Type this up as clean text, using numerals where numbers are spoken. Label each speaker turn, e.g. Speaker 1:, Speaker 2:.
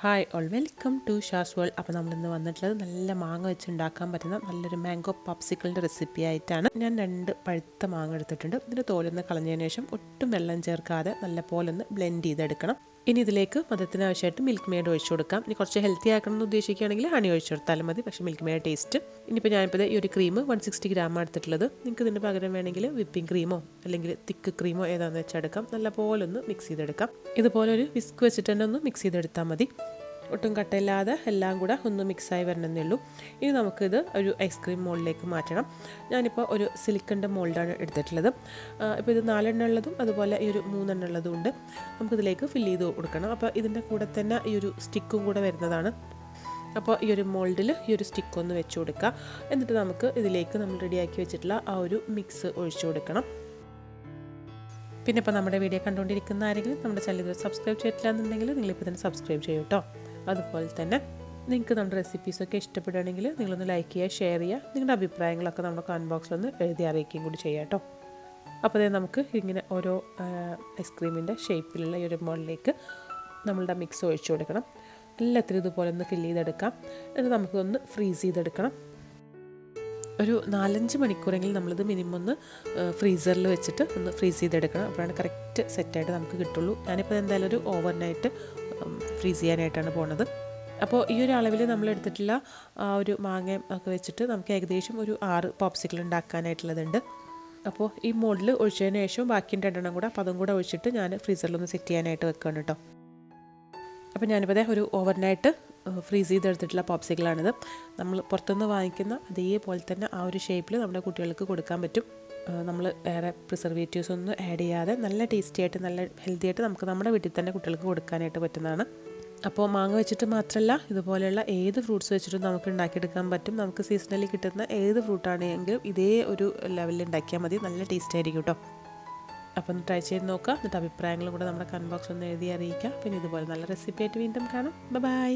Speaker 1: Hi all welcome to Shaz world. അപ്പോൾ നമ്മളിന്ന് വന്നിട്ടുള്ളത് നല്ല മാങ്ങ വെച്ച് ഉണ്ടാക്കാൻ പറ്റുന്ന നല്ലൊരു മാംഗോ പോപ്സിക്കിളിൻ്റെ റെസിപ്പി ആയിട്ടാണ്. ഞാൻ 2 പഴുത്ത മാങ്ങ എടുത്തിട്ടുണ്ട്. ഇതിൻ്റെ തോലൊന്ന് കളഞ്ഞതിന് ശേഷം ഒട്ടും വെള്ളം ചേർക്കാതെ നല്ല പോലെ ഒന്ന് ബ്ലെൻഡ് ചെയ്തെടുക്കണം. ഇനി ഇതിലേക്ക് മധുരത്തിന് ആവശ്യമായിട്ട് മിൽക്ക് മെയ്ഡ് ഒഴിച്ചു കൊടുക്കാം. ഇനി കുറച്ച് ഹെൽത്തി ആക്കണം എന്ന് ഉദ്ദേശിക്കുകയാണെങ്കിൽ ഹണി ഒഴിച്ചു കൊടുത്താലും മതി, പക്ഷേ മിൽക്ക് മെയ്ഡ് ടേസ്റ്റ്. ഇനിയിപ്പോൾ ഞാനിപ്പോൾ ഈ ഒരു ക്രീം 160 ഗ്രാം എടുത്തിട്ടുള്ളത്. നിങ്ങൾക്ക് ഇതിന് പകരം വേണമെങ്കിൽ വിപ്പിംഗ് ക്രീമോ അല്ലെങ്കിൽ തിക്ക് ക്രീമോ ഏതാണെന്ന് വെച്ചാൽ എടുക്കാം. നല്ല പോലെ ഒന്ന് മിക്സ് ചെയ്തെടുക്കാം. ഇതുപോലെ ഒരു വിസ്ക് വെച്ചിട്ട് തന്നെ ഒന്ന് മിക്സ് ചെയ്തെടുത്താൽ മതി. ഒട്ടും കട്ടയില്ലാതെ എല്ലാം കൂടെ ഒന്ന് മിക്സായി വരണമെന്നേ ഉള്ളൂ. ഇനി നമുക്കിത് ഒരു ഐസ്ക്രീം മോൾഡിലേക്ക് മാറ്റണം. ഞാനിപ്പോൾ ഒരു സിലിക്കണിൻ്റെ മോൾഡാണ് എടുത്തിട്ടുള്ളത്. ഇപ്പോൾ ഇത് 4 എണ്ണം ഉള്ളതും അതുപോലെ ഈ ഒരു 3 എണ്ണം ഉള്ളതും ഉണ്ട്. നമുക്കിതിലേക്ക് ഫില്ല് ചെയ്ത് കൊടുക്കണം. അപ്പോൾ ഇതിൻ്റെ കൂടെ തന്നെ ഈ ഒരു സ്റ്റിക്കും കൂടെ വരുന്നതാണ്. അപ്പോൾ ഈ ഒരു മോൾഡിൽ ഈ ഒരു സ്റ്റിക്ക് ഒന്ന് വെച്ച് കൊടുക്കുക. എന്നിട്ട് നമുക്ക് ഇതിലേക്ക് നമ്മൾ റെഡിയാക്കി വെച്ചിട്ടുള്ള ആ ഒരു മിക്സ് ഒഴിച്ചു കൊടുക്കണം. പിന്നെ ഇപ്പോൾ നമ്മുടെ വീഡിയോ കണ്ടുകൊണ്ടിരിക്കുന്ന ആരെങ്കിലും നമ്മുടെ ചാനൽ സബ്സ്ക്രൈബ് ചെയ്തിട്ടില്ല എന്നുണ്ടെങ്കിൽ നിങ്ങളിപ്പോൾ തന്നെ സബ്സ്ക്രൈബ് ചെയ്യും കേട്ടോ. അതുപോലെ തന്നെ നിങ്ങൾക്ക് നമ്മുടെ റെസിപ്പീസൊക്കെ ഇഷ്ടപ്പെടുകയാണെങ്കിൽ നിങ്ങളൊന്ന് ലൈക്ക് ചെയ്യുക, ഷെയർ ചെയ്യുക. നിങ്ങളുടെ അഭിപ്രായങ്ങളൊക്കെ നമ്മുടെ കമൻറ്റ് ബോക്സിലൊന്ന് എഴുതി അറിയിക്കുകയും കൂടി ചെയ്യാം കേട്ടോ. അപ്പോൾ നമുക്ക് ഇങ്ങനെ ഓരോ ഐസ്ക്രീമിൻ്റെ ഷേപ്പിലുള്ള ഈ ഒരു മോളിലേക്ക് നമ്മളുടെ മിക്സ് ഒഴിച്ചു കൊടുക്കണം. എല്ലാത്തിനും ഇതുപോലെ ഒന്ന് ഫില്ല് ചെയ്തെടുക്കാം. എന്നിട്ട് നമുക്കൊന്ന് ഫ്രീസ് ചെയ്തെടുക്കണം. ഒരു 4-5 മണിക്കൂറെങ്കിലും നമ്മളിത് മിനിമം ഒന്ന് ഫ്രീസറിൽ വെച്ചിട്ട് ഒന്ന് ഫ്രീസ് ചെയ്തെടുക്കണം. അപ്പോഴാണ് കറക്റ്റ് സെറ്റായിട്ട് നമുക്ക് കിട്ടുള്ളൂ. ഞാനിപ്പോൾ എന്തായാലും ഒരു ഓവർനൈറ്റ് ഫ്രീസ് ചെയ്യാനായിട്ടാണ് പോണത്. അപ്പോൾ ഈ ഒരു അളവിൽ നമ്മൾ എടുത്തിട്ടുള്ള ആ ഒരു മാങ്ങ ഒക്കെ വെച്ചിട്ട് നമുക്ക് ഏകദേശം ഒരു 6 പോപ്സിക്കിൾ ഉണ്ടാക്കാനായിട്ടുള്ളതുണ്ട്. അപ്പോൾ ഈ മോൾഡിൽ ഒഴിച്ചതിന് ശേഷം ബാക്കി 2 കൂടെ അപ്പോൾ അതും കൂടെ ഒഴിച്ചിട്ട് ഞാൻ ഫ്രീസറിലൊന്ന് സെറ്റ് ചെയ്യാനായിട്ട് വെക്കുകയാണ് കേട്ടോ. അപ്പോൾ ഞാനിപ്പോൾ ഒരു ഓവർനൈറ്റ് ഫ്രീസ് ചെയ്തെടുത്തിട്ടുള്ള പോപ്സിക്കിളാണിത്. നമ്മൾ പുറത്തുനിന്ന് വാങ്ങിക്കുന്ന അതേപോലെ തന്നെ ആ ഒരു ഷേപ്പിൽ നമ്മുടെ കുട്ടികൾക്ക് കൊടുക്കാൻ പറ്റും. നമ്മൾ വേറെ പ്രിസർവേറ്റീവ്സ് ഒന്നും ആഡ് ചെയ്യാതെ നല്ല ടേസ്റ്റി ആയിട്ട് നല്ല ഹെൽത്തി ആയിട്ട് നമുക്ക് നമ്മുടെ വീട്ടിൽ തന്നെ കുട്ടികൾക്ക് കൊടുക്കാനായിട്ട് പറ്റുന്നതാണ്. അപ്പോൾ മാങ്ങ വെച്ചിട്ട് മാത്രമല്ല, ഇതുപോലെയുള്ള ഏത് ഫ്രൂട്ട്സ് വെച്ചിട്ടും നമുക്ക് ഉണ്ടാക്കിയെടുക്കാൻ പറ്റും. നമുക്ക് സീസണലി കിട്ടുന്ന ഏത് ഫ്രൂട്ടാണെങ്കിലും ഇതേ ഒരു ലെവലിൽ ഉണ്ടാക്കിയാൽ മതി. നല്ല ടേസ്റ്റ് ആയിരിക്കും കേട്ടോ. അപ്പോൾ ഒന്ന് ട്രൈ ചെയ്ത് നോക്കുക. എന്നിട്ട് അഭിപ്രായങ്ങളും കൂടെ നമ്മുടെ കമൻറ്റ് ബോക്സിൽ ഒന്ന് എഴുതി അറിയിക്കുക. പിന്നെ ഇതുപോലെ നല്ല റെസിപ്പി ആയിട്ട് വീണ്ടും കാണാം. ബൈ.